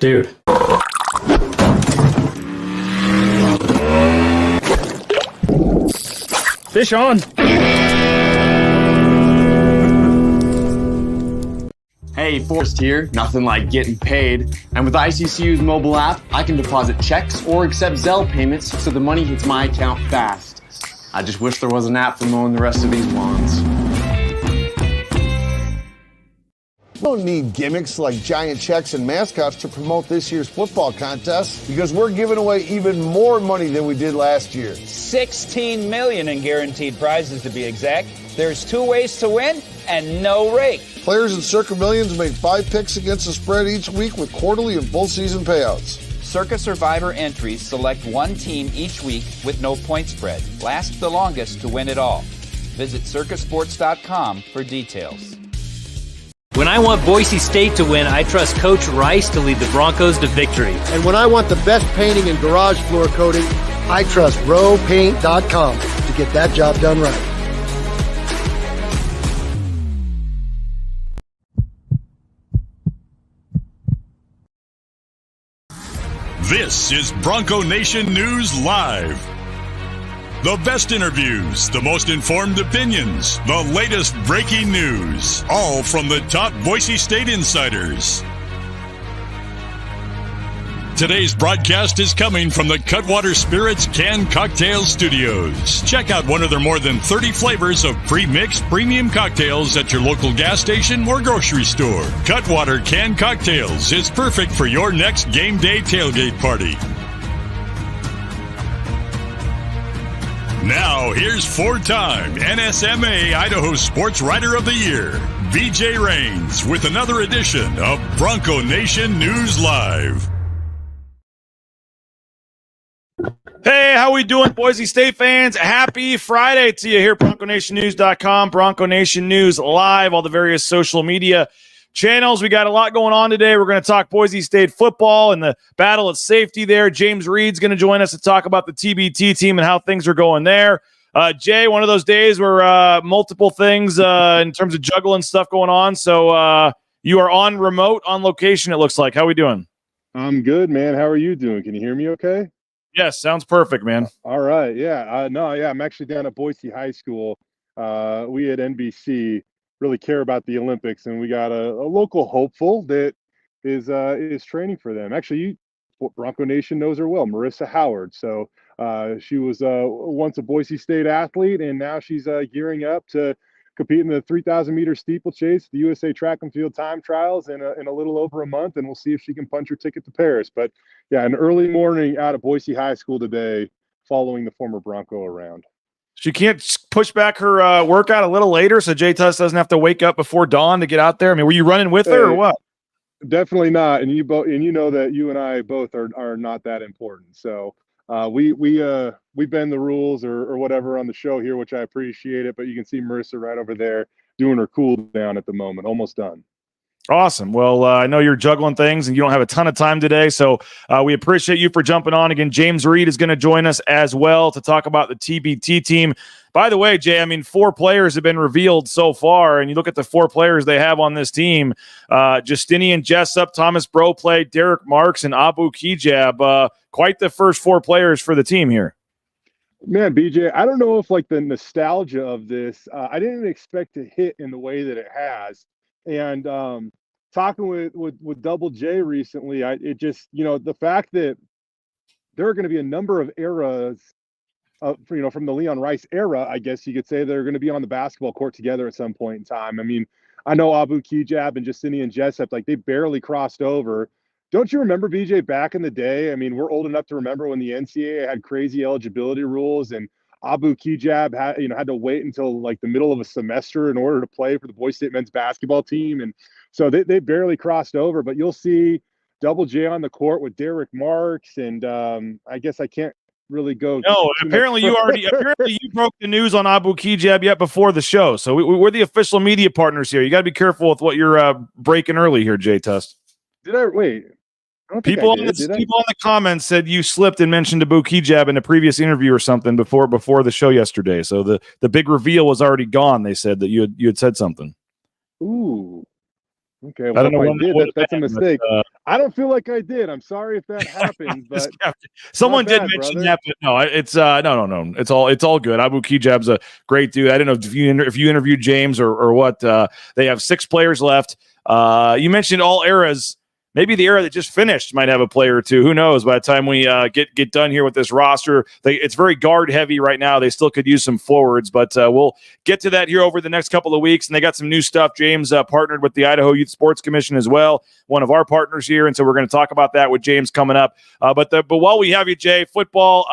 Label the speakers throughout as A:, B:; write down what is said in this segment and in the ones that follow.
A: Dude. Fish on.
B: Hey, Forrest here. Nothing like getting paid. And with ICCU's mobile app, I can deposit checks or accept Zelle payments so the money hits my account fast. I just wish there was an app for mowing the rest of these lawns.
C: We don't need gimmicks like giant checks and mascots to promote this year's football contest because we're giving away even more money than we did last year.
D: $16 million in guaranteed prizes to be exact. There's 2 ways to win and no rake.
C: Players in Circa Millions make 5 picks against the spread each week with quarterly and full season payouts.
D: Circa Survivor entries select 1 team each week with no point spread. Last the longest to win it all. Visit circasports.com for details.
E: When I want Boise State to win, I trust Coach Rice to lead the Broncos to victory.
F: And when I want the best painting and garage floor coating, I trust rowpaint.com to get that job done right.
G: This is Bronco Nation News Live. The best interviews, the most informed opinions, the latest breaking news, all from the top Boise State insiders. Today's broadcast is coming from the Cutwater Spirits Canned Cocktail Studios. Check out one of their more than 30 flavors of pre-mixed premium cocktails at your local gas station or grocery store. Cutwater Canned Cocktails is perfect for your next game day tailgate party. Now, here's 4-time NSMA Idaho Sports Writer of the Year, BJ Rains, with another edition of Bronco Nation News Live.
H: Hey, how we doing, Boise State fans? Happy Friday to you here at BroncoNationNews.com, Bronco Nation News Live, all the various social media channels. We got a lot going on today. We're going to talk Boise State football and the battle at safety there. James Reid's going to join us to talk about the TBT team and how things are going there. Jay, one of those days where multiple things in terms of juggling stuff going on. So you are on remote, on location, it looks like. How we doing?
I: I'm good, man. How are you doing? Can you hear me okay?
H: Yes, sounds perfect, man.
I: All right. Yeah. I'm actually down at Boise High School. We at NBC really care about the Olympics, and we got a local hopeful that is training for them. Actually, Bronco Nation knows her well, Marissa Howard. So she was once a Boise State athlete, and now she's gearing up to compete in the 3,000-meter steeplechase, the USA Track and Field Time Trials in a little over a month, and we'll see if she can punch her ticket to Paris. But, yeah, an early morning out of Boise High School today following the former Bronco around.
H: She can't push back her workout a little later so Jay Tust doesn't have to wake up before dawn to get out there? I mean, were you running with her or what?
I: Definitely not. And you know that you and I both are not that important. So we bend the rules or whatever on the show here, which I appreciate it. But you can see Marissa right over there doing her cool down at the moment. Almost done.
H: Awesome. Well, I know you're juggling things and you don't have a ton of time today, so we appreciate you for jumping on. Again, James Reid is going to join us as well to talk about the TBT team. By the way, Jay, I mean, 4 players have been revealed so far, and you look at the 4 players they have on this team, Justinian Jessup, Thomas Broplay, Derek Marks, and Abu Kijab. Quite the first 4 players for the team here.
I: Man, BJ, I don't know if like the nostalgia of this, I didn't expect to hit in the way that it has. And talking with Double J recently, it just, the fact that there are going to be a number of eras, from the Leon Rice era, I guess you could say, they're going to be on the basketball court together at some point in time. I mean, I know Abu Kijab and Justinian Jessup, like they barely crossed over. Don't you remember, BJ, back in the day? I mean, we're old enough to remember when the NCAA had crazy eligibility rules and Abu Kijab had to wait until like the middle of a semester in order to play for the Boise State men's basketball team. And so they barely crossed over, but you'll see Double J on the court with Derek Marks. And I guess I can't really go.
H: No, apparently you broke the news on Abu Kijab yet before the show. So we're the official media partners here. You got to be careful with what you're breaking early here, Jay Tust.
I: Did I wait?
H: People in the comments said you slipped and mentioned Abu Kijab in a previous interview or something before the show yesterday. So the big reveal was already gone. They said that you had said something.
I: Ooh, Okay, well, if I did, that's a mistake. I don't feel like I did. I'm sorry if that happened, but
H: someone did mention that. But no, it's no. It's all good. Abu Kijab's a great dude. I don't know if you interviewed James or what. They have 6 players left. You mentioned all eras. Maybe the era that just finished might have a player or two. Who knows? By the time we get done here with this roster, it's very guard heavy right now. They still could use some forwards, but we'll get to that here over the next couple of weeks. And they got some new stuff. James partnered with the Idaho Youth Sports Commission as well, one of our partners here, and so we're going to talk about that with James coming up. But while we have you, Jay, football.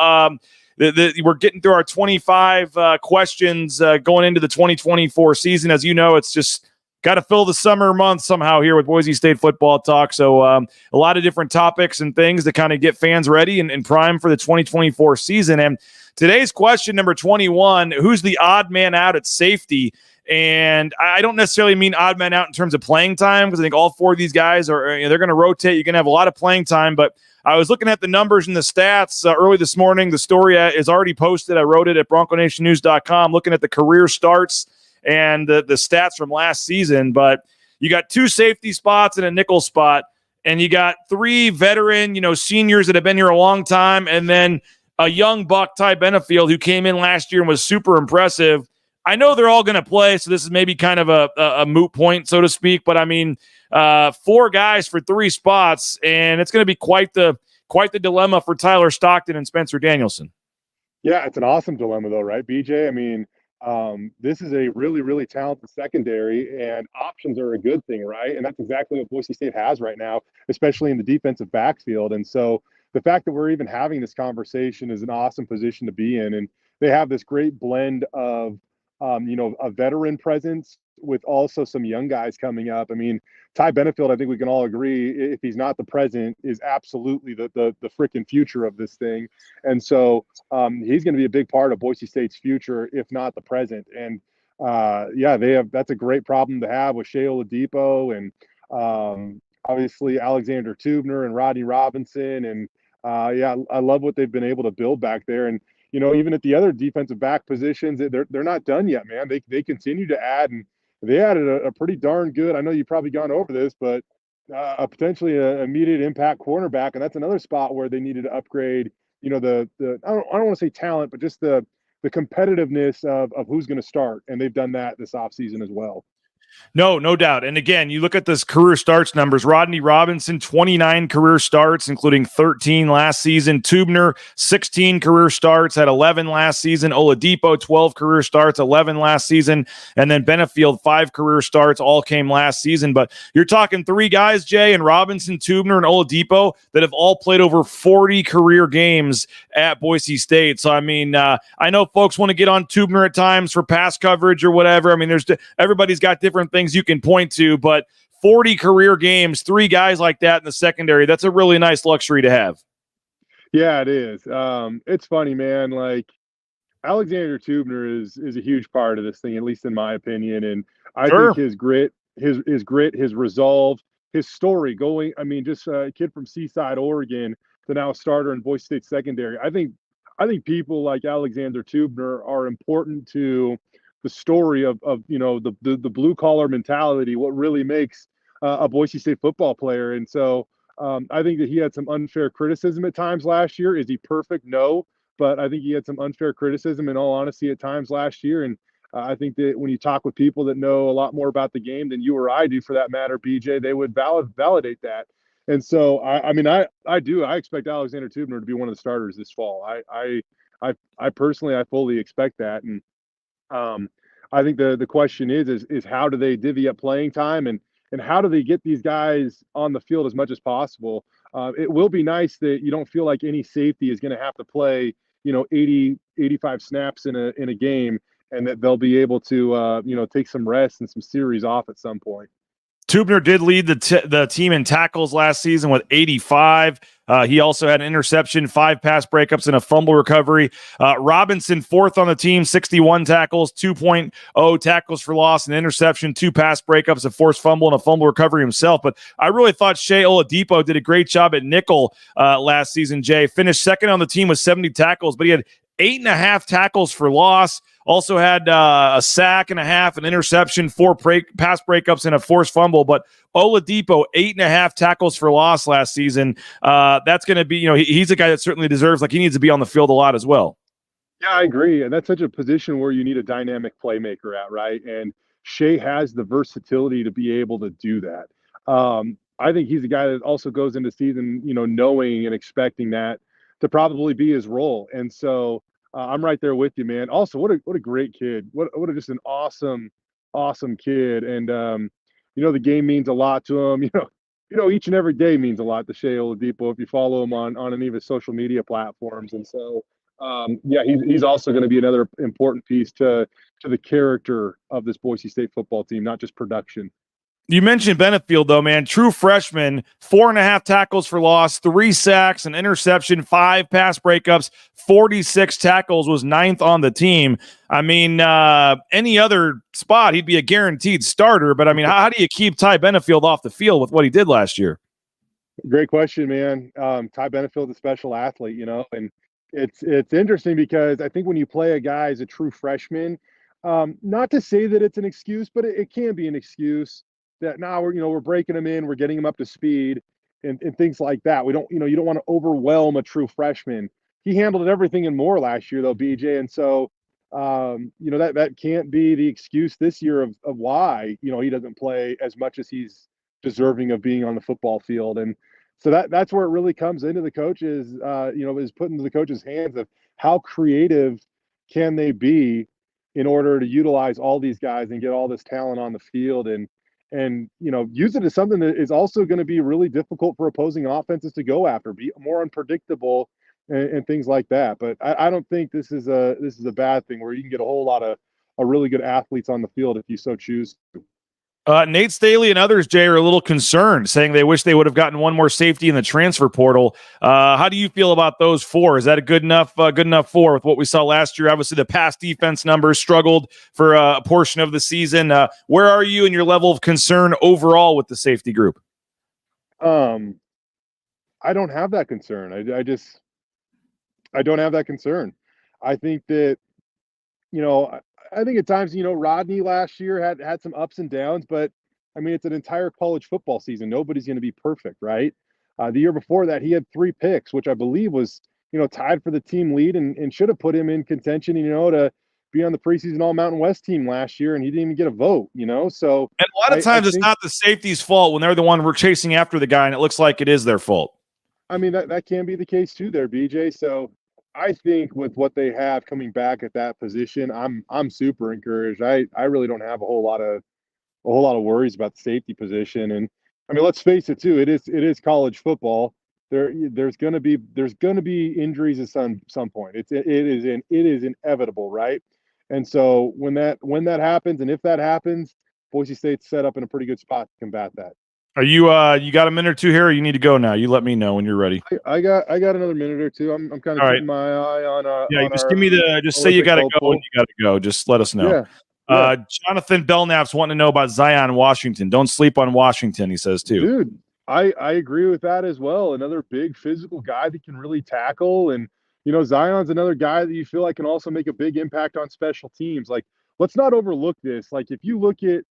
H: We're getting through our 25 questions going into the 2024 season. As you know, it's just got to fill the summer months somehow here with Boise State football talk. So a lot of different topics and things to kind of get fans ready and prime for the 2024 season. And today's question, number 21, who's the odd man out at safety? And I don't necessarily mean odd man out in terms of playing time, because I think all 4 of these guys they're going to rotate. You're going to have a lot of playing time, but I was looking at the numbers and the stats early this morning. The story is already posted. I wrote it at BroncoNationNews.com, looking at the career starts and the stats from last season. But you got 2 safety spots and a nickel spot, and you got 3 veteran, seniors that have been here a long time, and then a young buck, Ty Benefield, who came in last year and was super impressive. I know they're all going to play, so this is maybe kind of a moot point, so to speak. But I mean, 4 guys for 3 spots, and it's going to be quite the dilemma for Tyler Stockton and Spencer Danielson.
I: Yeah, it's an awesome dilemma, though, right, BJ? I mean, this is a really, really talented secondary, and options are a good thing, right? And that's exactly what Boise State has right now, especially in the defensive backfield. And so the fact that we're even having this conversation is an awesome position to be in. And they have this great blend of, a veteran presence with also some young guys coming up. I mean, Ty Benefield, I think we can all agree, if he's not the present, is absolutely the freaking future of this thing. And so he's going to be a big part of Boise State's future, if not the present. And that's a great problem to have with Shea Oladipo and obviously Alexander Tubner and Rodney Robinson. And I love what they've been able to build back there. And even at the other defensive back positions, they're not done yet, man. They continue to add, and they added a pretty darn good. I know you've probably gone over this, but potentially an immediate impact cornerback, and that's another spot where they needed to upgrade. I don't want to say talent, but just the competitiveness of who's going to start, and they've done that this offseason as well.
H: No doubt. And again, you look at this career starts numbers. Rodney Robinson, 29 career starts, including 13 last season. Tubner, 16 career starts, had 11 last season. Oladipo, 12 career starts, 11 last season. And then Benefield, 5 career starts, all came last season. But you're talking 3 guys, Jay, and Robinson, Tubner, and Oladipo that have all played over 40 career games at Boise State. So, I mean, I know folks want to get on Tubner at times for pass coverage or whatever. I mean, everybody's got different things you can point to, but 40 career games, 3 guys like that in the secondary, that's a really nice luxury to have.
I: Yeah, it is. It's funny, man. Like, Alexander Tubner is a huge part of this thing, at least in my opinion. And I think his grit, his resolve, his story just a kid from Seaside, Oregon, to now a starter in Boise State secondary. I think people like Alexander Tubner are important to the story of the blue collar mentality, what really makes a Boise State football player. And so I think that he had some unfair criticism at times last year. Is he perfect? No, but I think he had some unfair criticism, in all honesty, at times last year. And I think that when you talk with people that know a lot more about the game than you or I do, for that matter, BJ, they would validate that. And so I expect Alexander Tubner to be one of the starters this fall. I personally fully expect that. And I think the question is how do they divvy up playing time, and how do they get these guys on the field as much as possible? It will be nice that you don't feel like any safety is going to have to play 80, 85 snaps in a game, and that they'll be able to take some rest and some series off at some point.
H: Tubner did lead the team in tackles last season with 85. He also had an interception, 5 pass breakups, and a fumble recovery. Robinson, 4th on the team, 61 tackles, 2.0 tackles for loss, an interception, 2 pass breakups, a forced fumble, and a fumble recovery himself. But I really thought Shea Oladipo did a great job at nickel last season, Jay. Finished 2nd on the team with 70 tackles, but he had 8.5 tackles for loss. Also had a sack and a half, an interception, 4 pass breakups, and a forced fumble. But Oladipo, 8.5 tackles for loss last season. That's going to be, he's a guy that certainly deserves, he needs to be on the field a lot as well.
I: Yeah, I agree. And that's such a position where you need a dynamic playmaker at, right? And Shea has the versatility to be able to do that. I think he's a guy that also goes into season, knowing and expecting that to probably be his role. And so I'm right there with you, man. Also, what a great kid. What just an awesome kid. And the game means a lot to him. Each and every day means a lot to Shea Oladipo if you follow him on any of his social media platforms. And so he's also going to be another important piece to the character of this Boise State football team, not just production.
H: You mentioned Benefield, though, man. True freshman, 4.5 tackles for loss, 3 sacks, an interception, 5 pass breakups, 46 tackles, was 9th on the team. I mean, any other spot, he'd be a guaranteed starter. But, I mean, how do you keep Ty Benefield off the field with what he did last year?
I: Great question, man. Ty Benefield's a special athlete, and it's interesting because I think when you play a guy as a true freshman, not to say that it's an excuse, but it can be an excuse that now we're breaking him in, we're getting him up to speed and things like that. We don't, you don't want to overwhelm a true freshman. He handled everything and more last year though, BJ. And so, that can't be the excuse this year of why, he doesn't play as much as he's deserving of being on the football field. And so that's where it really comes into the coaches, is put into the coaches' hands of how creative can they be in order to utilize all these guys and get all this talent on the field and use it as something that is also going to be really difficult for opposing offenses to go after, be more unpredictable and things like that. But I don't think this is a bad thing where you can get a whole lot of really good athletes on the field if you so choose.
H: Nate Staley and others, Jay, are a little concerned, saying they wish they would have gotten one more safety in the transfer portal. How do you feel about those 4? Is that a good enough 4 with what we saw last year? Obviously, the pass defense numbers struggled for a portion of the season. Where are you in your level of concern overall with the safety group?
I: I don't have that concern. I don't have that concern. I think that, I think at times, Rodney last year had some ups and downs, but I mean, it's an entire college football season. Nobody's going to be perfect, right? The year before that, he had 3 picks, which I believe was, tied for the team lead and should have put him in contention, to be on the preseason All Mountain West team last year, and he didn't even get a vote, So,
H: and a lot of times it's not the safety's fault when they're the one we're chasing after the guy, and it looks like it is their fault.
I: I mean, that can be the case too there, BJ. So I think with what they have coming back at that position, I'm super encouraged. I really don't have a whole lot of worries about the safety position. And I mean, let's face it too. It is college football. There's gonna be injuries at some point. It is inevitable, right? And so when that happens, and if that happens, Boise State's set up in a pretty good spot to combat that.
H: Are you you got a minute or two here, or you need to go now? You let me know when you're ready.
I: I got another minute or two. I'm kind of keeping my eye on
H: say you gotta go when you gotta go. Just let us know.
I: Yeah.
H: Jonathan Belknap's wanting to know about Zion Washington. Don't sleep on Washington, he says too.
I: Dude, I agree with that as well. Another big physical guy that can really tackle. And Zion's another guy that you feel like can also make a big impact on special teams. Like, let's not overlook this. Like, if you look at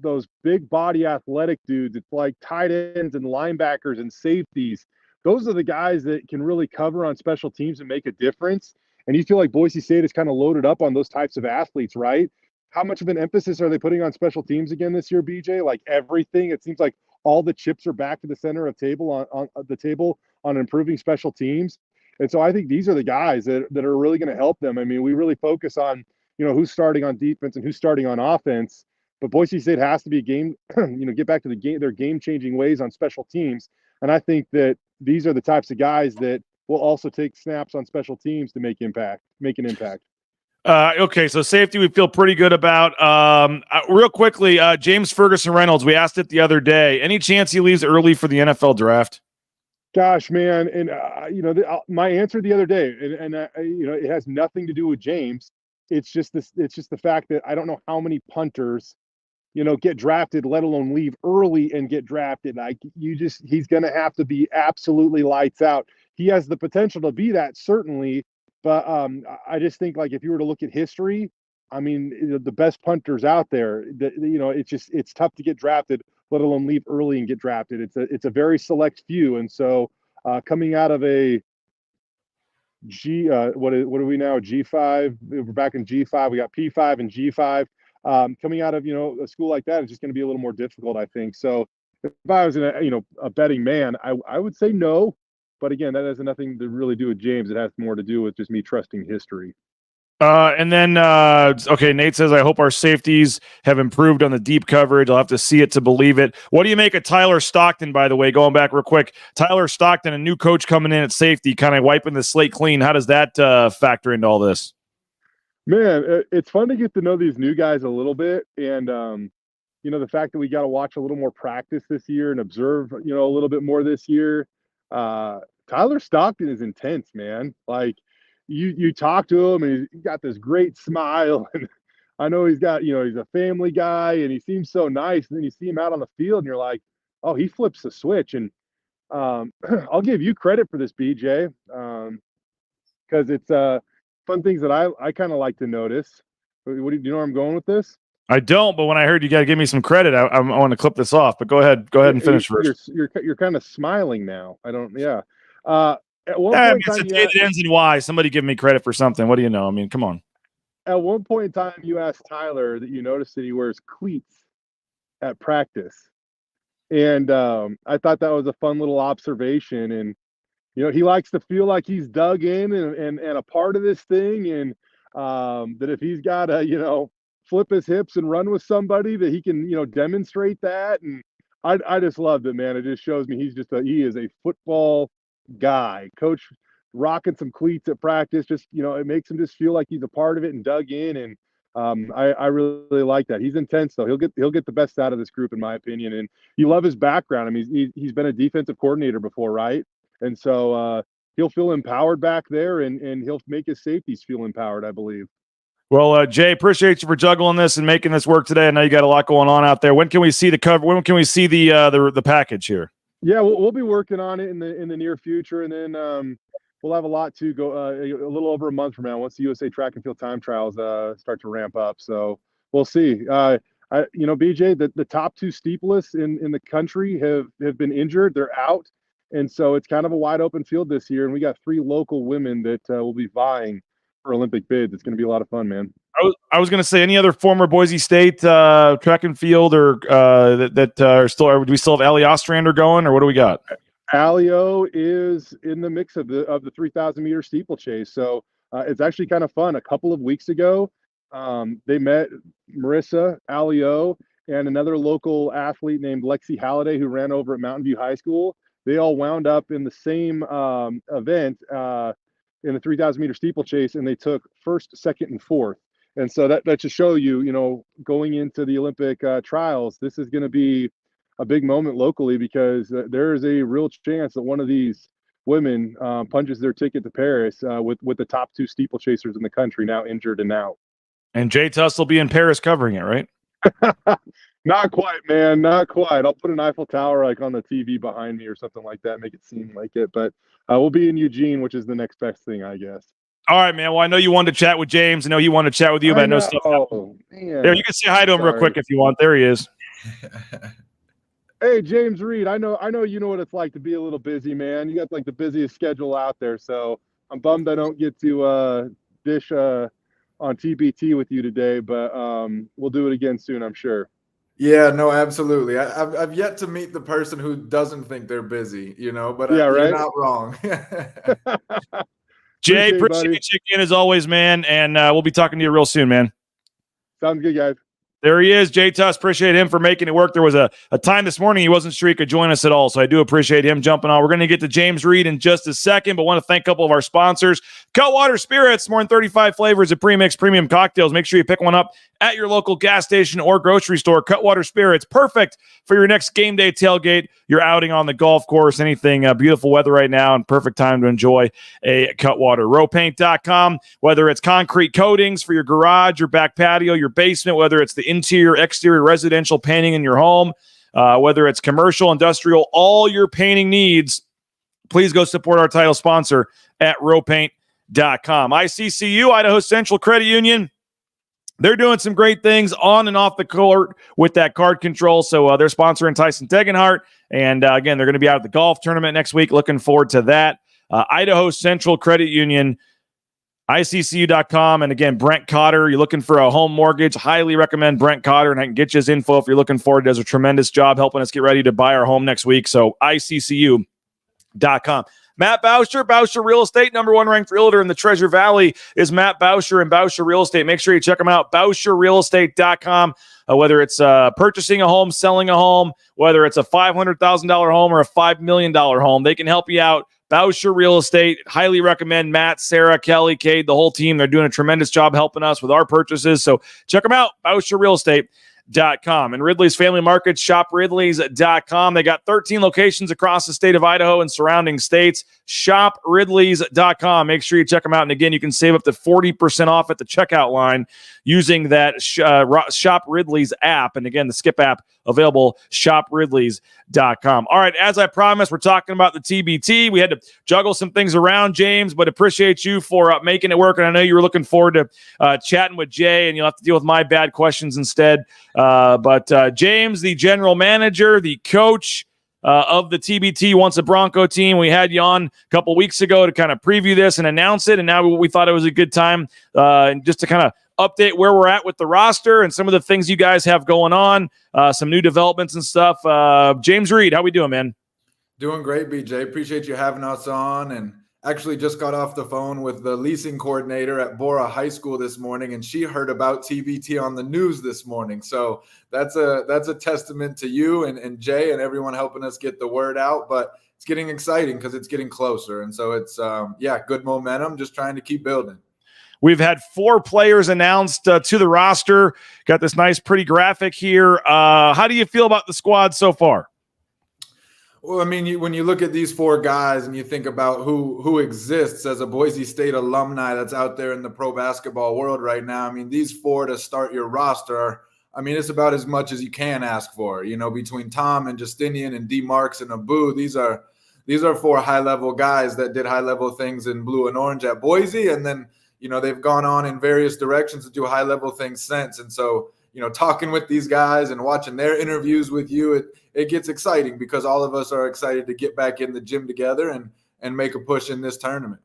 I: those big body athletic dudes, it's like tight ends and linebackers and safeties. Those are the guys that can really cover on special teams and make a difference. And you feel like Boise State is kind of loaded up on those types of athletes, right? How much of an emphasis are they putting on special teams again this year, BJ? Like everything. It seems like all the chips are back to the center of on the table on improving special teams. And so I think these are the guys that are really going to help them. I mean, we really focus on, who's starting on defense and who's starting on offense. But Boise State has to be get back to their game-changing ways on special teams. And I think that these are the types of guys that will also take snaps on special teams to make an impact.
H: Okay, so safety we feel pretty good about. Real quickly, James Ferguson Reynolds, we asked it the other day. Any chance he leaves early for the NFL draft?
I: Gosh, man, and my answer the other day, and it has nothing to do with James. It's just the fact that I don't know how many punters get drafted, let alone leave early and get drafted. He's going to have to be absolutely lights out. He has the potential to be that, certainly, But I just think, like, if you were to look at history, I mean, the best punters out there, it's tough to get drafted, let alone leave early and get drafted. It's a very select few. And so coming out of a what are we now? G5. We're back in G5. We got P5 and G5. Coming out of a school like that is just going to be a little more difficult, I think. So if I was a betting man, I would say no. But again, that has nothing to really do with James. It has more to do with just me trusting history.
H: And then, okay, Nate says, I hope our safeties have improved on the deep coverage. I'll have to see it to believe it. What do you make of Tyler Stockton, by the way? Going back real quick, Tyler Stockton, a new coach coming in at safety, kind of wiping the slate clean. How does that factor into all this?
I: Man, it's fun to get to know these new guys a little bit. And, the fact that we got to watch a little more practice this year and observe, a little bit more this year. Tyler Stockton is intense, man. Like, you talk to him and he's got this great smile, and I know he's got, he's a family guy and he seems so nice. And then you see him out on the field and you're like, oh, he flips the switch. And I'll give you credit for this, BJ, because it's fun things that I kind of like to notice. Do you know where I'm going with this?
H: I don't, but when I heard you got to give me some credit, I want to clip this off. But go ahead and finish first.
I: You're kind of smiling now. Yeah. At one
H: point it's a day that ends in Y. Somebody give me credit for something. What do you know? I mean, come on.
I: At one point in time, you asked Tyler that you noticed that he wears cleats at practice. And I thought that was a fun little observation. And, he likes to feel like he's dug in and a part of this thing. And that if he's got to, flip his hips and run with somebody, that he can, demonstrate that. And I just loved it, man. It just shows me he is a football guy. Coach rocking some cleats at practice, just it makes him just feel like he's a part of it and dug in. And I really like that. He's intense, though. He'll get the best out of this group, in my opinion. And you love his background. I mean, he's been a defensive coordinator before, right? And so he'll feel empowered back there, and he'll make his safeties feel empowered, I believe.
H: Well, Jay, appreciate you for juggling this and making this work today. I know you got a lot going on out there. When can we see the cover? When can we see the package here?
I: Yeah, we'll be working on it in the near future, and then we'll have a lot to go a little over a month from now once the USA Track and Field time trials start to ramp up. So we'll see. BJ, the top two steepleists in the country have been injured. They're out, and so it's kind of a wide open field this year. And we got 3 local women that will be vying for Olympic bids. It's going to be a lot of fun, man.
H: I was going to say, any other former Boise State track and field or that are still? Or do we still have Allie Ostrander going, or what do we got?
I: Allie is in the mix of the 3,000 meter steeplechase, so it's actually kind of fun. A couple of weeks ago, they met Marissa, Allie, and another local athlete named Lexi Halliday, who ran over at Mountain View High School. They all wound up in the same event in the 3,000 meter steeplechase, and they took first, second, and fourth. And so that should show you, going into the Olympic trials, this is going to be a big moment locally, because there is a real chance that one of these women punches their ticket to Paris with the top 2 steeplechasers in the country now injured and out. And
H: Jay Tust will be in Paris covering it, right?
I: Not quite, man. Not quite. I'll put an Eiffel Tower on the TV behind me or something like that, make it seem like it. But we'll be in Eugene, which is the next best thing, I guess. All
H: right, man. Well, I know you wanted to chat with James. I know he wanted to chat with you, but I know stuff.
I: Oh, man.
H: There, you can say hi to him real quick if you want. There he is.
I: Hey, James Reid. I know you know what it's like to be a little busy, man. You got the busiest schedule out there, so I'm bummed I don't get to dish on TBT with you today, but we'll do it again soon, I'm sure.
A: Yeah, no, absolutely. I've yet to meet the person who doesn't think they're busy, but
I: yeah,
A: you're not wrong.
H: Jay, appreciate you checking in as always, man, and we'll be talking to you real soon, man.
I: Sounds good, guys.
H: There he is, Jay Tust. Appreciate him for making it work. There was a time this morning he wasn't sure he could join us at all, so I do appreciate him jumping on. We're going to get to James Reid in just a second, but want to thank a couple of our sponsors. Cutwater Spirits, more than 35 flavors of premixed premium cocktails. Make sure you pick one up at your local gas station or grocery store. Cutwater Spirits, perfect for your next game day tailgate, your outing on the golf course, anything. Beautiful weather right now and perfect time to enjoy a Cutwater. Rowpaint.com, whether it's concrete coatings for your garage, your back patio, your basement, whether it's the interior, exterior, residential painting in your home, whether it's commercial, industrial, all your painting needs, please go support our title sponsor at Rowpaint. ICCU, Idaho Central Credit Union. They're doing some great things on and off the court with that card control. So they're sponsoring Tyson Tegenhart. And again, they're going to be out at the golf tournament next week. Looking forward to that. Idaho Central Credit Union, ICCU.com. And again, Brent Cotter, you're looking for a home mortgage. Highly recommend Brent Cotter, and I can get you his info if you're looking forward. He does a tremendous job helping us get ready to buy our home next week. So ICCU.com. Matt Bauscher, Bauscher Real Estate, number one ranked realtor in the Treasure Valley is Matt Bauscher and Bauscher Real Estate. Make sure you check them out, BauscherRealEstate.com. Whether it's purchasing a home, selling a home, whether it's a $500,000 home or a $5 million home, they can help you out. Bauscher Real Estate, highly recommend Matt, Sarah, Kelly, Cade, the whole team. They're doing a tremendous job helping us with our purchases. So check them out, BauscherRealEstate.com. And Ridley's Family Markets, shopridleys.com. They got 13 locations across the state of Idaho and surrounding states. Shopridleys.com. Make sure you check them out. And again, you can save up to 40% off at the checkout line using that Shop Ridley's app. And again, the Skip app available, shopridleys.com. All right, as I promised, we're talking about the TBT. We had to juggle some things around, James, but appreciate you for making it work. And I know you were looking forward to chatting with Jay, and you'll have to deal with my bad questions instead. But James, the general manager, the coach of the TBT, wants a Bronco team. We had you on a couple weeks ago to kind of preview this and announce it, and now we thought it was a good time just to kind of update where we're at with the roster and some of the things you guys have going on, some new developments and stuff. James Reid, how we doing, man?
A: Doing great, BJ. Appreciate you having us on, and actually just got off the phone with the leasing coordinator at Bora High School this morning, and she heard about TBT on the news this morning. So that's a testament to you and Jay and everyone helping us get the word out. But it's getting exciting because it's getting closer. And so it's, good momentum, just trying to keep building.
H: We've had 4 players announced to the roster. Got this nice, pretty graphic here. How do you feel about the squad so far?
A: Well, I mean, when you look at these 4 guys and you think about who exists as a Boise State alumni that's out there in the pro basketball world right now, I mean, these 4 to start your roster, I mean, it's about as much as you can ask for. You know, between Tom and Justinian and D. Marks and Abu, these are 4 high-level guys that did high-level things in blue and orange at Boise, and then, you know, they've gone on in various directions to do high-level things since. And so, you know, talking with these guys and watching their interviews with you, it gets exciting because all of us are excited to get back in the gym together and make a push in this tournament.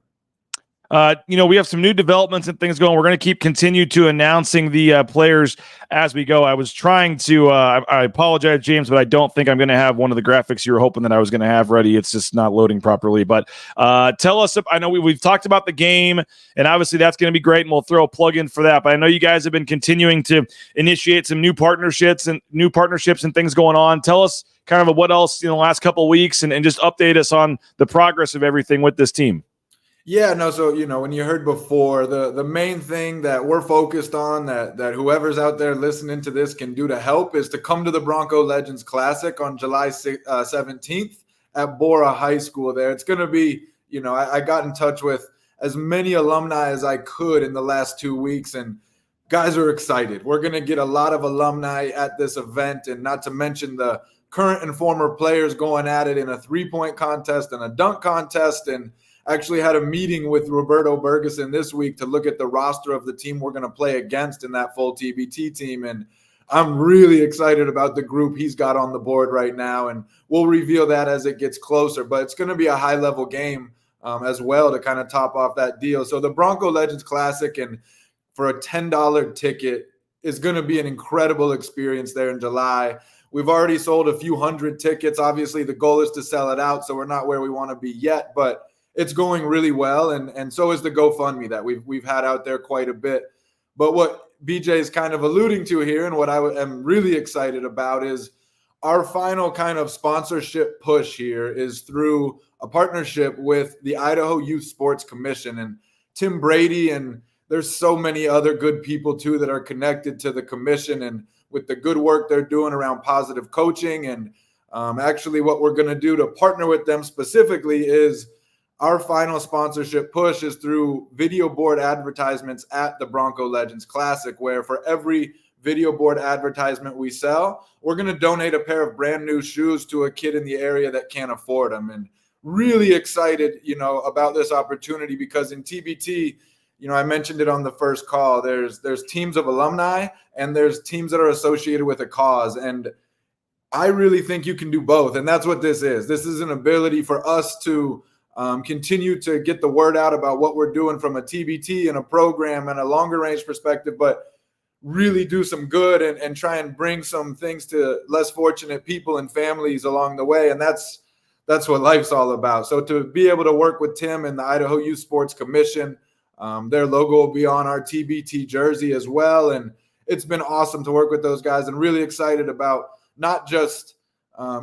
H: You know, we have some new developments and things going. We're going to continue to announcing the players as we go. I was trying to, I apologize, James, but I don't think I'm going to have one of the graphics you were hoping that I was going to have ready. It's just not loading properly. But tell us, I know we've talked about the game, and obviously that's going to be great, and we'll throw a plug in for that. But I know you guys have been continuing to initiate some new partnerships and things going on. Tell us kind of what else in the last couple of weeks and just update us on the progress of everything with this team.
A: Yeah, no, so, you know, when you heard before, the main thing that we're focused on that whoever's out there listening to this can do to help is to come to the Bronco Legends Classic on July 17th at Bora High School there. It's going to be, you know, I got in touch with as many alumni as I could in the last 2 weeks, and guys are excited. We're going to get a lot of alumni at this event, and not to mention the current and former players going at it in a 3-point contest and a dunk contest. And actually had a meeting with Roberto Bergeson this week to look at the roster of the team we're going to play against in that full TBT team. And I'm really excited about the group he's got on the board right now. And we'll reveal that as it gets closer. But it's going to be a high-level game as well to kind of top off that deal. So the Bronco Legends Classic, and for a $10 ticket, is going to be an incredible experience there in July. We've already sold a few hundred tickets. Obviously, the goal is to sell it out, so we're not where we want to be yet. But it's going really well, and so is the GoFundMe that we've had out there quite a bit. But what BJ is kind of alluding to here, and what I am really excited about, is our final kind of sponsorship push here is through a partnership with the Idaho Youth Sports Commission and Tim Brady, and there's so many other good people too that are connected to the commission and with the good work they're doing around positive coaching. And actually what we're going to do to partner with them specifically is our final sponsorship push is through video board advertisements at the Bronco Legends Classic, where for every video board advertisement we sell, we're going to donate a pair of brand new shoes to a kid in the area that can't afford them. And really excited, about this opportunity because in TBT, I mentioned it on the first call, there's teams of alumni and there's teams that are associated with a cause. And I really think you can do both. And that's what this is. This is an ability for us to continue to get the word out about what we're doing from a TBT and a program and a longer range perspective, but really do some good and try and bring some things to less fortunate people and families along the way. And that's what life's all about. So to be able to work with Tim and the Idaho Youth Sports Commission, their logo will be on our TBT jersey as well. And it's been awesome to work with those guys and really excited about not just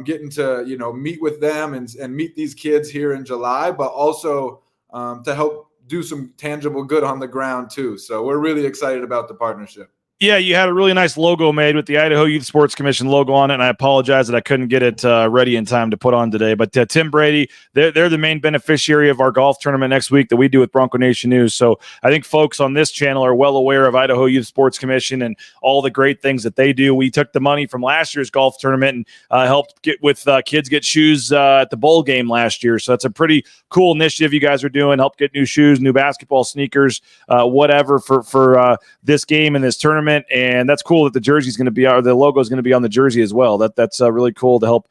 A: getting to, meet with them and meet these kids here in July, but also to help do some tangible good on the ground too. So we're really excited about the partnership.
H: Yeah, you had a really nice logo made with the Idaho Youth Sports Commission logo on it, and I apologize that I couldn't get it ready in time to put on today. But Tim Brady, they're the main beneficiary of our golf tournament next week that we do with Bronco Nation News. So I think folks on this channel are well aware of Idaho Youth Sports Commission and all the great things that they do. We took the money from last year's golf tournament and helped get with kids get shoes at the bowl game last year. So that's a pretty cool initiative you guys are doing. Help get new shoes, new basketball, sneakers, whatever for this game and this tournament. And that's cool that the jersey's going to be, or the logo is going to be on the jersey as well. That's really cool to help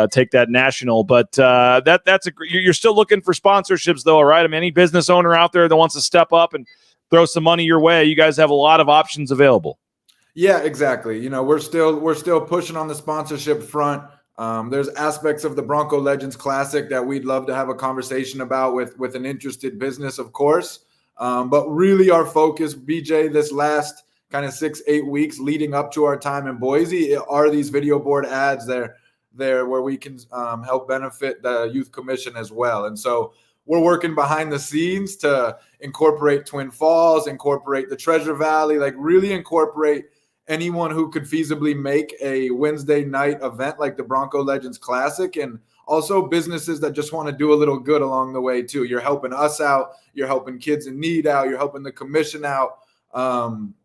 H: take that national. But you're still looking for sponsorships though, right? I mean, any business owner out there that wants to step up and throw some money your way, you guys have a lot of options available.
A: Yeah, exactly. We're still pushing on the sponsorship front. There's aspects of the Bronco Legends Classic that we'd love to have a conversation about with an interested business, of course. But really our focus, BJ, this last kind of 6-8 weeks leading up to our time in Boise are these video board ads there where we can help benefit the Youth Commission as well. And so we're working behind the scenes to incorporate Twin Falls, incorporate the Treasure Valley, like really incorporate anyone who could feasibly make a Wednesday night event like the Bronco Legends Classic, and also businesses that just want to do a little good along the way too. You're helping us out, you're helping kids in need out, you're helping the commission out.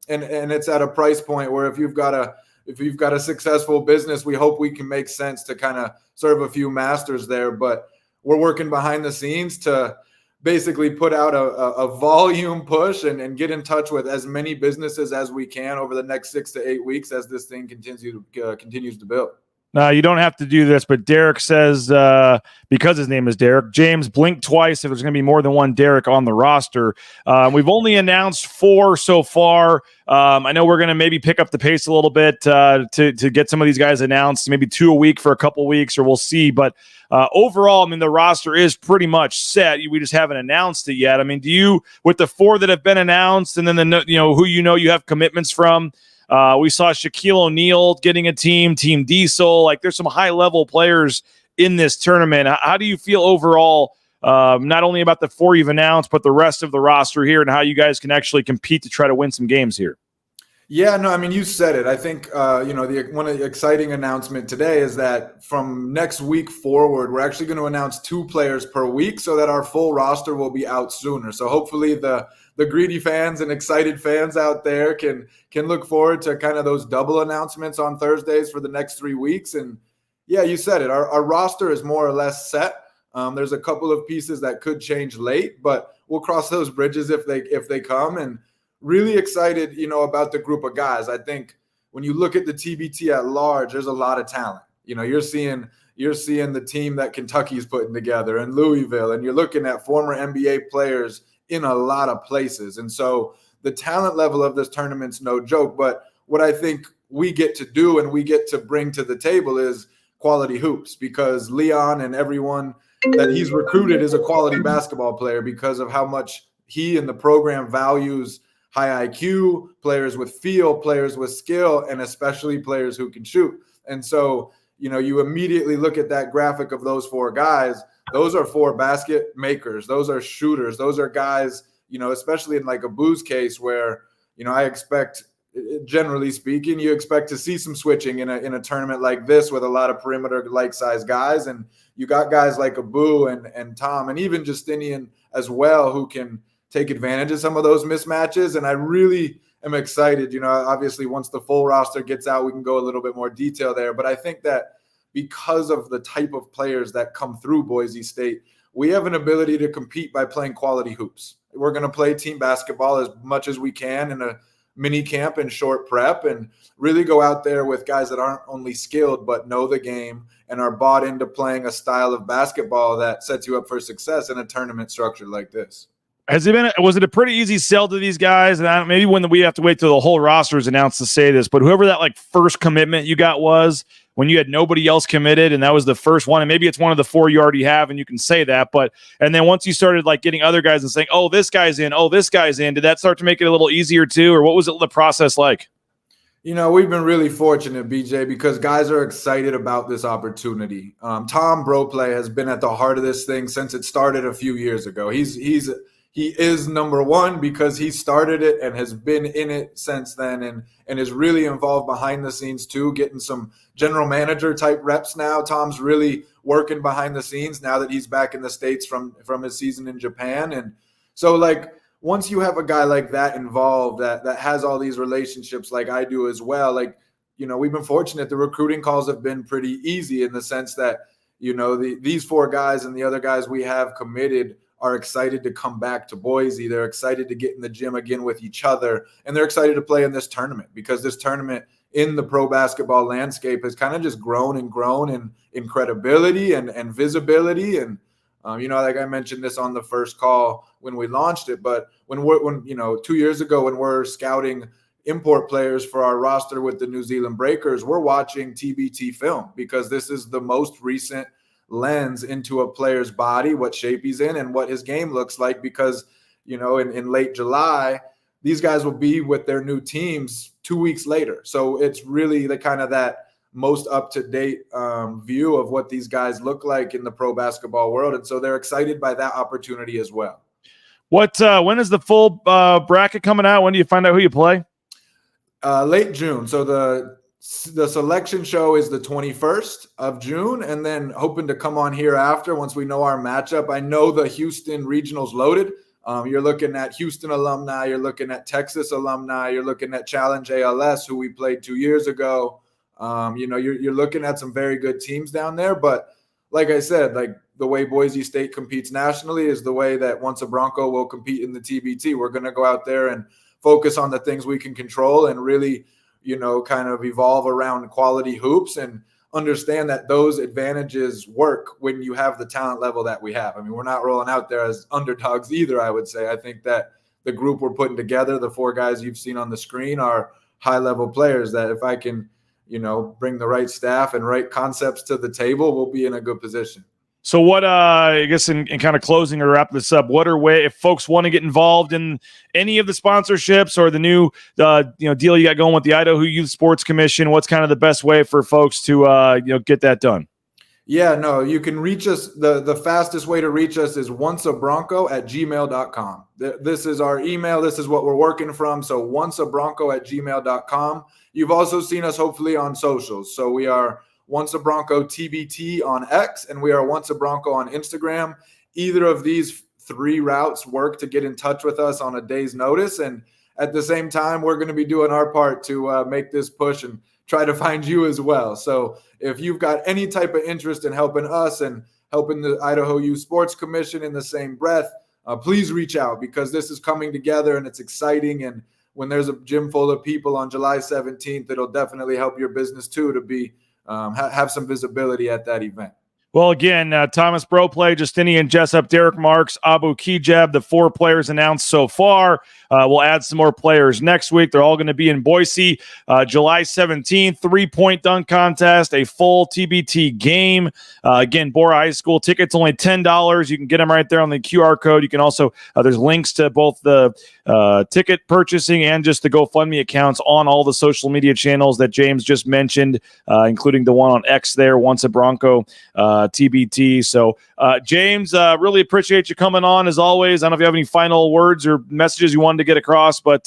A: And it's at a price point where if you've got a successful business, we hope we can make sense to kind of serve a few masters there. But we're working behind the scenes to basically put out a volume push and get in touch with as many businesses as we can over the next 6 to 8 weeks as this thing continues to build.
H: Now, you don't have to do this, but Derek says, because his name is Derek, James, blink twice if there's going to be more than one Derek on the roster. We've only announced 4 so far. I know we're going to maybe pick up the pace a little bit to get some of these guys announced, maybe 2 a week for a couple weeks, or we'll see. But overall, I mean, the roster is pretty much set. We just haven't announced it yet. I mean, do you, with the 4 that have been announced and then who you have commitments from, we saw Shaquille O'Neal getting a Team Diesel. Like, there's some high-level players in this tournament. How do you feel overall, not only about the 4 you've announced, but the rest of the roster here and how you guys can actually compete to try to win some games here?
A: Yeah, no, I mean, you said it. I think, one of the exciting announcement today is that from next week forward, we're actually going to announce 2 players per week so that our full roster will be out sooner. So hopefully the greedy fans and excited fans out there can look forward to kind of those double announcements on Thursdays for the next 3 weeks. And yeah, you said it. Our roster is more or less set. There's a couple of pieces that could change late, but we'll cross those bridges if they come. And really excited, about the group of guys. I think when you look at the TBT at large, there's a lot of talent. You're seeing the team that Kentucky's putting together and Louisville, and you're looking at former NBA players in a lot of places. And so the talent level of this tournament's no joke. But what I think we get to do and we get to bring to the table is quality hoops, because Leon and everyone that he's recruited is a quality basketball player because of how much he and the program values high IQ, players with feel, players with skill, and especially players who can shoot. And so, you immediately look at that graphic of those 4 guys. Those are 4 basket makers. Those are shooters. Those are guys, especially in like a Boo's case where, I expect, generally speaking, you expect to see some switching in a tournament like this with a lot of perimeter like size guys. And you got guys like Abu and Tom and even Justinian as well who can take advantage of some of those mismatches. And I really am excited. Obviously once the full roster gets out, we can go a little bit more detail there. But I think that because of the type of players that come through Boise State, we have an ability to compete by playing quality hoops. We're going to play team basketball as much as we can in a mini camp and short prep, and really go out there with guys that aren't only skilled but know the game and are bought into playing a style of basketball that sets you up for success in a tournament structure like this.
H: Was it a pretty easy sell to these guys? And maybe when we have to wait till the whole roster is announced to say this, but whoever that like first commitment you got was when you had nobody else committed and that was the first one, and maybe it's one of the 4 you already have and you can say that, and then once you started like getting other guys and saying, oh, this guy's in, did that start to make it a little easier too? Or what was the process like?
A: You know, we've been really fortunate, BJ, because guys are excited about this opportunity. Tom Broplay has been at the heart of this thing since it started a few years ago. He is number one because he started it and has been in it since then, and is really involved behind the scenes too, getting some general manager type reps now. Tom's really working behind the scenes now that he's back in the States from his season in Japan. And so like once you have a guy like that involved that has all these relationships like I do as well, like, you know, we've been fortunate. The recruiting calls have been pretty easy in the sense that, you know, these 4 guys and the other guys we have committed are excited to come back to Boise. They're excited to get in the gym again with each other, and they're excited to play in this tournament because this tournament in the pro basketball landscape has kind of just grown in credibility and visibility. And, you know, like I mentioned this on the first call when we launched it, but when you know, 2 years ago when we're scouting import players for our roster with the New Zealand Breakers, we're watching TBT film because this is the most recent lens into a player's body, what shape he's in and what his game looks like, because, you know, in late July, these guys will be with their new teams 2 weeks later. So it's really the kind of that most up-to-date view of what these guys look like in the pro basketball world. And so they're excited by that opportunity as well.
H: When is the full bracket coming out? When do you find out who you play?
A: Late June. So the selection show is the 21st of June, and then hoping to come on here after once we know our matchup. I know the Houston regional's loaded. You're looking at Houston alumni. You're looking at Texas alumni. You're looking at Challenge ALS, who we played 2 years ago. You know, you're looking at some very good teams down there. But like I said, like the way Boise State competes nationally is the way that Once a Bronco will compete in the TBT. We're going to go out there and focus on the things we can control and really, you know, kind of evolve around quality hoops and understand that those advantages work when you have the talent level that we have. I mean, we're not rolling out there as underdogs either, I would say. I think that the group we're putting together, the 4 guys you've seen on the screen, are high-level players that if I can, you know, bring the right staff and right concepts to the table, we'll be in a good position.
H: So what, I guess in kind of closing or wrap this up, if folks want to get involved in any of the sponsorships or the new, deal you got going with the Idaho Youth Sports Commission, what's kind of the best way for folks to, get that done?
A: Yeah, no, you can reach us. The fastest way to reach us is onceabronco@gmail.com. This is our email. This is what we're working from. So onceabronco@gmail.com. You've also seen us hopefully on socials. So we are Once a Bronco TBT on X, and we are Once a Bronco on Instagram. Either of these 3 routes work to get in touch with us on a day's notice. And at the same time, we're going to be doing our part to make this push and try to find you as well. So if you've got any type of interest in helping us and helping the Idaho Youth Sports Commission in the same breath, please reach out, because this is coming together and it's exciting. And when there's a gym full of people on July 17th, it'll definitely help your business too to be have some visibility at that event.
H: Well, again, Thomas Broplay, Justinian Jessup, Derek Marks, Abu Kijab, the 4 players announced so far. We'll add some more players next week. They're all going to be in Boise, July 17th, 3-point dunk contest, a full TBT game. Again, Bora High School tickets, only $10. You can get them right there on the QR code. You can also, there's links to both the ticket purchasing and just the GoFundMe accounts on all the social media channels that James just mentioned, including the one on X there, Once a Bronco TBT. So, James, really appreciate you coming on as always. I don't know if you have any final words or messages you wanted to get across, but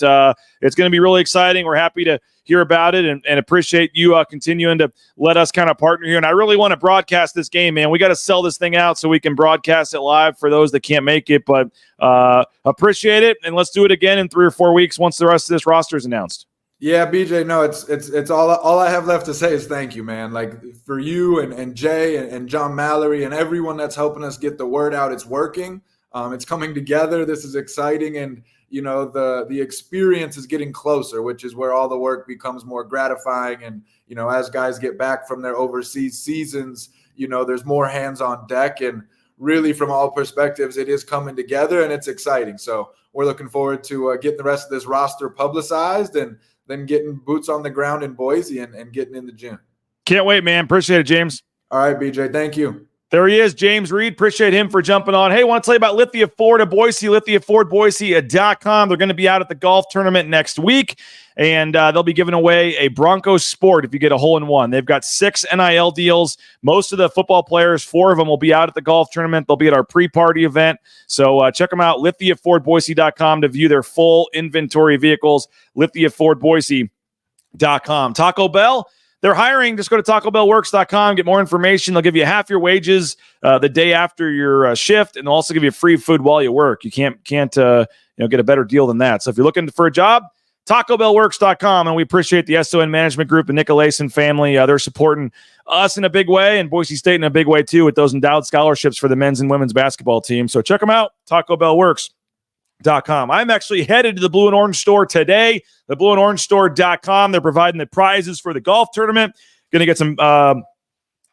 H: it's going to be really exciting. We're happy to hear about it and appreciate you continuing to let us kind of partner here. And I really want to broadcast this game, man. We got to sell this thing out so we can broadcast it live for those that can't make it, but appreciate it. And let's do it again in 3 or 4 weeks once the rest of this roster is announced.
A: Yeah, BJ, no, it's all I have left to say is thank you, man. Like for you and Jay and John Mallory and everyone that's helping us get the word out. It's working. It's coming together. This is exciting. And, the experience is getting closer, which is where all the work becomes more gratifying. And, as guys get back from their overseas seasons, there's more hands on deck. And really from all perspectives, it is coming together and it's exciting. So we're looking forward to getting the rest of this roster publicized and then getting boots on the ground in Boise and getting in the gym.
H: Can't wait, man. Appreciate it, James.
A: All right, BJ. Thank you.
H: There he is, James Reid. Appreciate him for jumping on. Hey, want to tell you about Lithia Ford of Boise, lithiafordboise.com. They're going to be out at the golf tournament next week, and they'll be giving away a Bronco Sport if you get a hole-in-one. They've got 6 NIL deals. Most of the football players, 4 of them, will be out at the golf tournament. They'll be at our pre-party event. So check them out, lithiafordboise.com, to view their full inventory of vehicles, lithiafordboise.com. Taco Bell, they're hiring. Just go to TacoBellWorks.com, get more information. They'll give you half your wages the day after your shift, and they'll also give you free food while you work. You can't get a better deal than that. So if you're looking for a job, TacoBellWorks.com, and we appreciate the SON Management Group, the Nicolason family. They're supporting us in a big way, and Boise State in a big way too, with those endowed scholarships for the men's and women's basketball team. So check them out, TacoBellWorks.com. I'm actually headed to the Blue and Orange store today, the blueandorange.store.com. They're providing the prizes for the golf tournament. Going to get some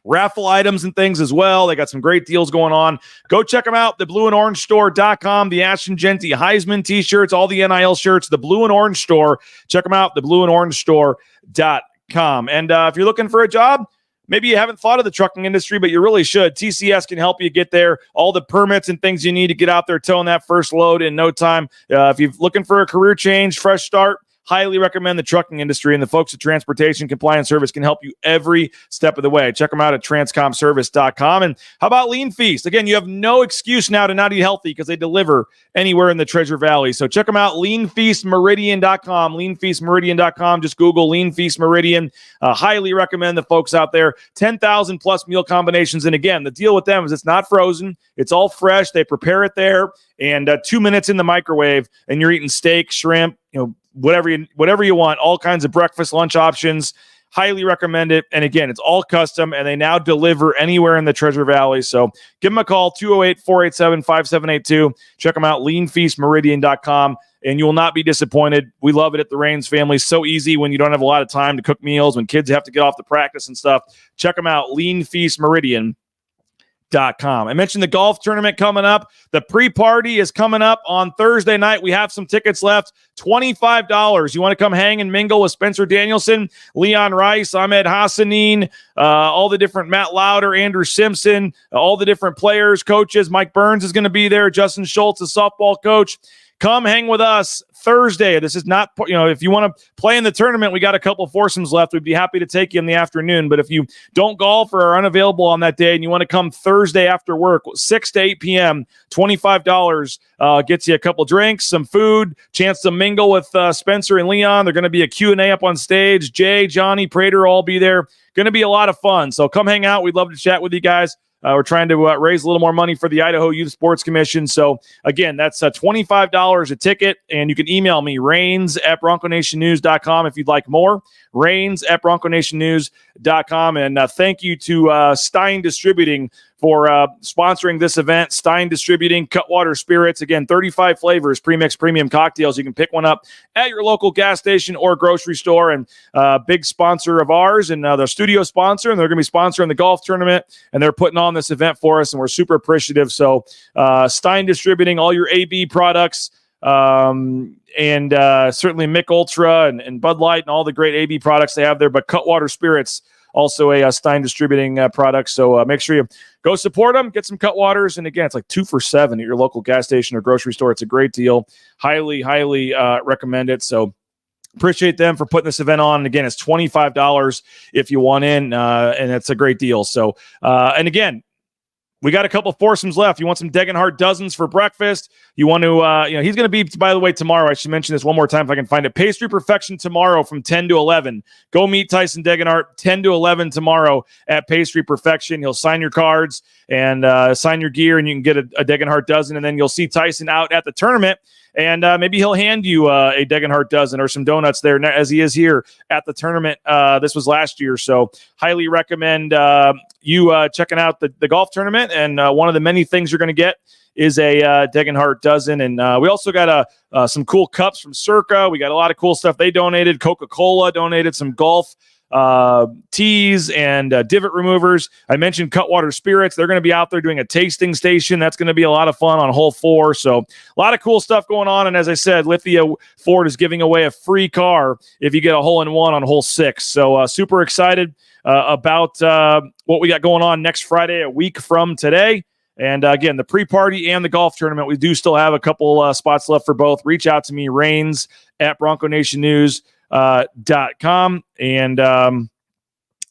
H: raffle items and things as well. They got some great deals going on. Go check them out, the blueandorangestore.com, the Ashton Genty Heisman t-shirts, all the NIL shirts, the Blue and Orange store. Check them out, the blueandorangestore.com. And if you're looking for a job, maybe you haven't thought of the trucking industry, but you really should. TCS can help you get there. All the permits and things you need to get out there towing that first load in no time. If you're looking for a career change, fresh start, highly recommend the trucking industry, and the folks at Transportation Compliance Service can help you every step of the way. Check them out at transcomservice.com. And how about Lean Feast? Again, you have no excuse now to not eat healthy because they deliver anywhere in the Treasure Valley. So check them out, leanfeastmeridian.com, leanfeastmeridian.com. Just Google Lean Feast Meridian. Highly recommend the folks out there. 10,000 plus meal combinations. And again, the deal with them is it's not frozen. It's all fresh. They prepare it there, and 2 minutes in the microwave, and you're eating steak, shrimp, whatever you want, all kinds of breakfast, lunch options. Highly recommend it. And again, it's all custom, and they now deliver anywhere in the Treasure Valley. So give them a call, 208-487-5782. Check them out, leanfeastmeridian.com, and you will not be disappointed. We love it at the Raines family. So easy when you don't have a lot of time to cook meals, when kids have to get off to practice and stuff. Check them out, leanfeastmeridian.com. I mentioned the golf tournament coming up. The pre-party is coming up on Thursday night. We have some tickets left, $25. You want to come hang and mingle with Spencer Danielson, Leon Rice, Ahmed Hassanin, all the different Matt Lauder, Andrew Simpson, all the different players, coaches. Mike Burns is going to be there. Justin Schultz, the softball coach. Come hang with us Thursday. This is not, if you want to play in the tournament, we got a couple foursomes left. We'd be happy to take you in the afternoon. But if you don't golf or are unavailable on that day and you want to come Thursday after work, 6 to 8 p.m., $25 gets you a couple drinks, some food, chance to mingle with Spencer and Leon. They're going to be a Q&A up on stage. Jay, Johnny, Prater will all be there. Going to be a lot of fun. So come hang out. We'd love to chat with you guys. We're trying to raise a little more money for the Idaho Youth Sports Commission. So, again, that's $25 a ticket, and you can email me, rains@bronconationnews.com if you'd like more, rains@bronconationnews.com. And thank you to Stein Distributing for sponsoring this event. Stein Distributing, Cutwater Spirits. Again, 35 flavors, pre-mixed premium cocktails. You can pick one up at your local gas station or grocery store. And big sponsor of ours, and their studio sponsor, and they're going to be sponsoring the golf tournament, and they're putting on this event for us, and we're super appreciative. So Stein Distributing, all your AB products, and certainly Mick Ultra and Bud Light and all the great AB products they have there, but Cutwater Spirits, also a Stein Distributing product. So make sure you go support them, get some Cutwaters. And again, it's like 2 for $7 at your local gas station or grocery store. It's a great deal. Highly recommend it. So appreciate them for putting this event on. And again, it's $25 if you want in, and it's a great deal. So, and again, we got a couple foursomes left. You want some Degenhardt dozens for breakfast. You want to, he's going to be, by the way, tomorrow. I should mention this one more time if I can find it. Pastry Perfection tomorrow from 10 to 11. Go meet Tyson Degenhardt 10 to 11 tomorrow at Pastry Perfection. He'll sign your cards and sign your gear, and you can get a Degenhardt dozen. And then you'll see Tyson out at the tournament. and maybe he'll hand you a Degenhart dozen or some donuts there as he is here at the tournament. This was last year, so highly recommend you checking out the golf tournament. And one of the many things you're going to get is a Degenhart dozen. And we also got some cool cups from Circa. We got a lot of cool stuff they donated. Coca-Cola donated some golf teas and divot removers. I mentioned Cutwater Spirits. They're going to be out there doing a tasting station. That's going to be a lot of fun on hole 4. So a lot of cool stuff going on. And as I said, Lithia Ford is giving away a free car if you get a hole-in-one on hole 6. So super excited about what we got going on next Friday, a week from today. And again, the pre-party and the golf tournament, we do still have a couple spots left for both. Reach out to me, Rains at BroncoNationNews.com, and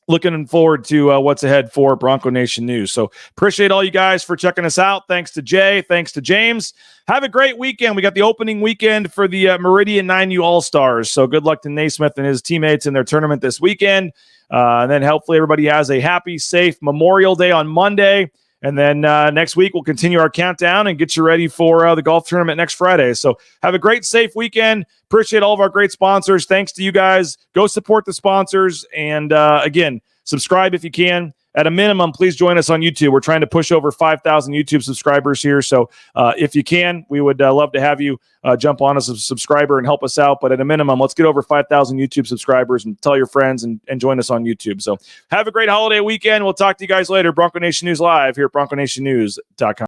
H: looking forward to what's ahead for Bronco Nation News. So appreciate all you guys for checking us out. Thanks to Jay. Thanks to James. Have a great weekend. We got the opening weekend for the Meridian 9U All-Stars. So good luck to Naismith and his teammates in their tournament this weekend. And then hopefully everybody has a happy, safe Memorial Day on Monday. And then next week, we'll continue our countdown and get you ready for the golf tournament next Friday. So have a great, safe weekend. Appreciate all of our great sponsors. Thanks to you guys. Go support the sponsors. And again, subscribe if you can. At a minimum, please join us on YouTube. We're trying to push over 5,000 YouTube subscribers here. So if you can, we would love to have you jump on as a subscriber and help us out. But at a minimum, let's get over 5,000 YouTube subscribers and tell your friends and join us on YouTube. So have a great holiday weekend. We'll talk to you guys later. Bronco Nation News Live here at BroncoNationNews.com.